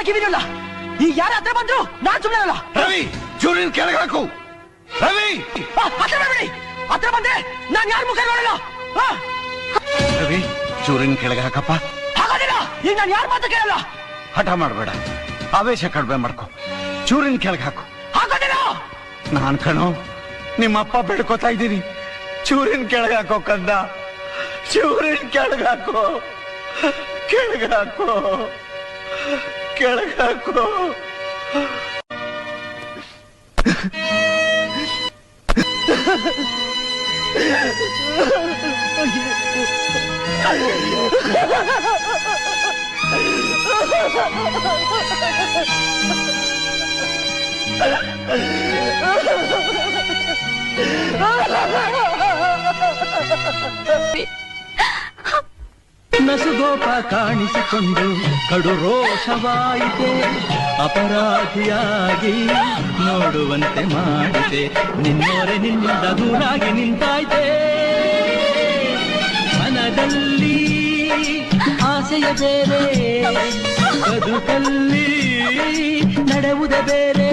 ಕಿವಿನಿಲ್ಲ. ಈಗ ಯಾರ ಹತ್ರ ಬಂದ್ರು ನಾನ್ ಸುಮ್ಮನೆ ಅಲ್ಲ. ರವಿ ಚೂರಿನ ಕೆಳಗೆ ಹಾಕು. ರವಿ ಹತ್ರ ಬರ್ಬೇಡಿ. ಹತ್ರ ಬಂದ್ರೆ ನಾನ್ ಯಾರ ಮುಖ ನೋಡಲ್ಲ. ರವಿ ಚೂರಿನ ಕೆಳಗೆ ಹಾಕಪ್ಪ. ಹಾಗೋದಿಲ್ಲ. ಈಗ ನಾನು ಯಾರ ಮಾತು ಕೇಳಲ್ಲ. ಹಠ ಮಾಡಬೇಡ, ಆವೇಶ ಕಡಿಮೆ ಮಾಡ್ಕೊ. ಚೂರಿನ ಕೆಳಗೆ ಹಾಕು. ಹಾಗೋದಿಲ್ಲ. ನಾನ್ ಕಣೋ ನಿಮ್ಮಪ್ಪ ಬೇಡ್ಕೋತಾ ಇದ್ದೀನಿ, ಚೂರಿನ ಕೆಳಗೆ ಹಾಕೋ ಕಂದ. ಚೂರಿನ ಕೆಳಗೆ ಹಾಕೋ, ಕೆಳಗೆ ಹಾಕೋ, ಕೆಳಗೆ ಹಾಕೋ. ನಸುಗೋಪ ಕಾಣಿಸಿಕೊಂಡು ಕಡು ರೋಷವಾಯಿತೆ, ಅಪರಾಧಿಯಾಗಿ ನೋಡುವಂತೆ ಮಾಡಿದೆ. ನಿನ್ನೋರೆ ನಿನ್ನಿಂದ ದೂರಾಗಿ ನಿಂತಾಯ್ತೆ. ಮನದಲ್ಲಿ ಆಸೆಯ ಬೇರೆ, ಬದುಕಲ್ಲಿ ನಡೆಯುವುದೇ ಬೇರೆ.